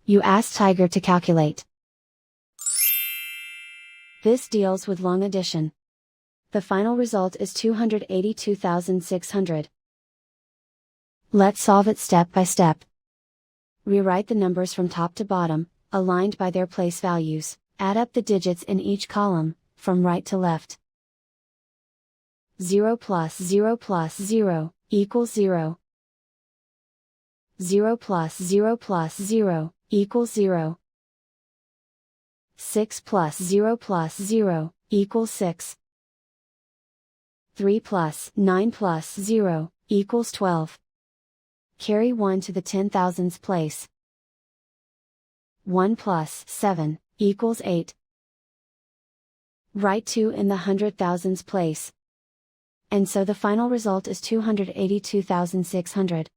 You ask Tiger to calculate. This deals with long addition. The final result is 282,600. Let's solve it step by step. Rewrite the numbers from top to bottom, aligned by their place values. Add up the digits in each column, from right to left. 0 plus 0 plus 0, equals 0. 0 plus 0 plus 0, equals 0. 6 plus 0 plus 0, equals 6. 3 plus 9 plus 0, equals 12. Carry 1 to the 10,000s place. 1 plus 7, equals 8. Write 2 in the 100,000s place. And so the final result is 282,600.